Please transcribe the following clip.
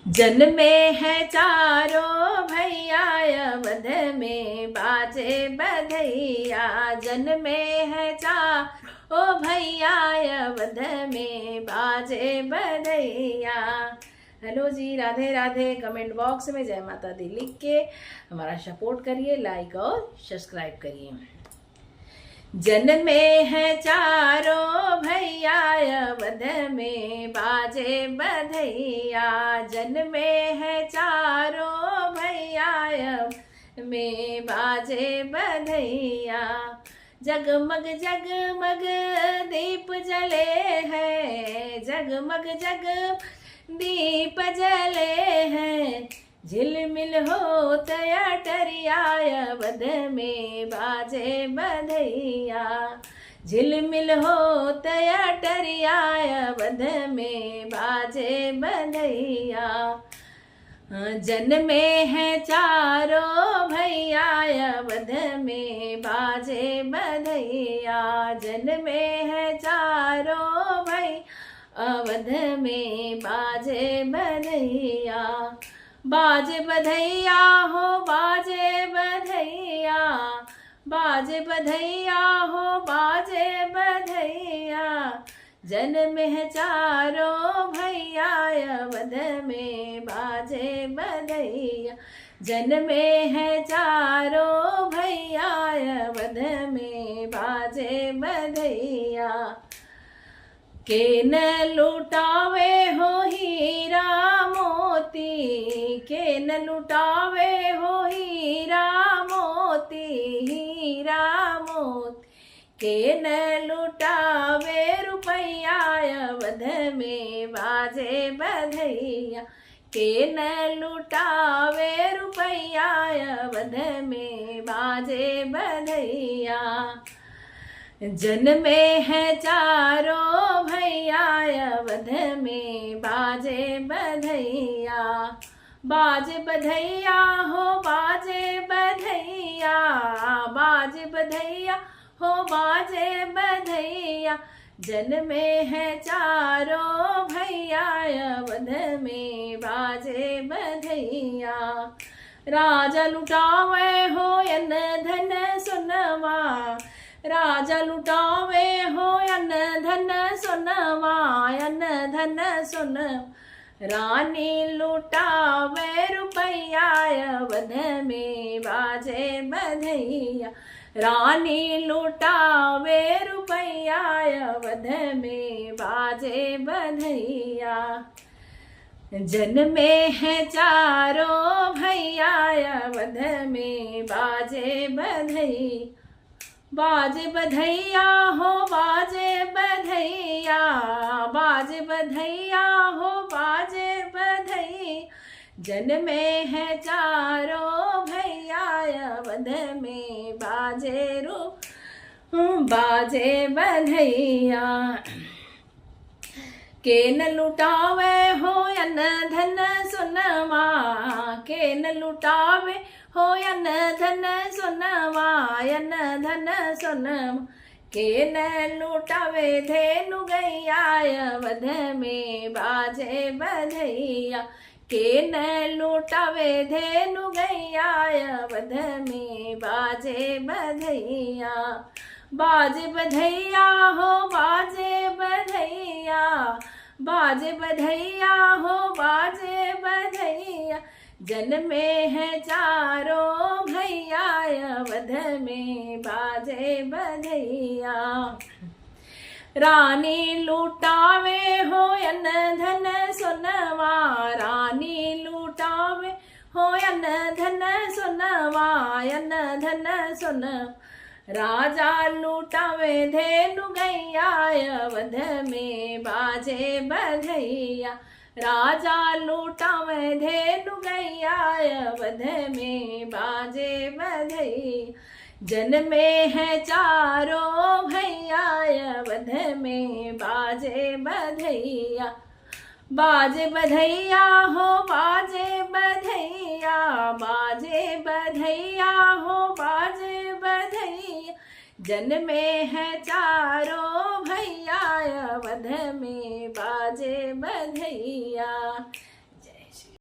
जन्मे है चारों भैया अवध में बाजे बधैया। जन्मे है चारों भैया अवध में बाजे बधैया। हेलो जी, राधे राधे। कमेंट बॉक्स में जय माता दी लिख के हमारा सपोर्ट करिए, लाइक और सब्सक्राइब करिए। जन्मे है चारों भैया अवध में बाजे बधैया। जन्मे है चारों भैया अवध में बाजे बधैया। जगमग जगमग दीप जले हैं, जगमग जग दीप जले हैं। झिलमिल हो तया टरिया अवध में बाजे बधैया। झिलमिल हो तया टरिया अवध में बाजे बधैया। जन्मे है चारों भैया अवध में बाजे बधैया। जन्मे है चारों भाई अवध में बाजे बधैया। बाजे बधैया हो बाजे बधैया, बाजे बधैया हो बाजे बधैया। जन्म है चारों भैया अवध में बाजे बधैया। जन्मे है चारों भैया अवध में बाजे बधैया। के न लुटावे हो हीरा मोती, के न लुटावे हो हीरा मोती, हीरा मोती। के न लुटावे रुपया अवध में बाजे बधैया। के न लुटावे रुपया अवध में बाजे बधैया। जन्मे है चारों भैया अवध में बाजे बधैया। बाजे बधैया हो बाजे बधैया, बाजे बधैया हो बाजे बधैया। जन्मे है चारों भैया अवध में बाजे बधैया। राजा लुटावे हो अन्न धन सोनवा, राजा लुटावे हो अन्न धन सोनवा, अन्न धन सोन। रानी लुटावे रुपया अवध में बाजे बधैया। रानी लुटावे रुपया अवध में बाजे बधैया। जन्मे है चारों भैया अवध में बाजे बधैया। बाजे बधैया हो बाजे बधैया, बाजे बधैया हो बाजे बधैया। जन्मे है चारों भैया अवध में बाजे बाजे बधैया। के न लुटावे हो अन्न धन सोनवा, के न लुटावे हो अन्न धन सोनवा, अन्न धन सोनवा। के न लुटावे धेनु गैया अवध में बाजे बधैया। के न लुटावे धेनु गैया अवध में बाजे बधैया। बाजे बधैया हो बाजे बधैया, बाजे बधैया हो बाजे बधैया। जन्मे है चारों भैया अवध में बाजे बधैया। रानी लुटावे हो अन्न धन सोनवा, रानी लुटावे हो अन्न धन सोनवा, अन्न धन सोनवा। राजा लुटावे धेनु गैया अवध में बाजे बधैया। राजा लुटावे धेनु गैया अवध में बाजे बधैया। जन्मे है चारों भैया अवध में बाजे बधैया। बाजे बधैया हो बाजे बधैया, बाजे बधैया हो बाजे बधैया। जन्मे है चारों भैया अवध में बाजे बधैया।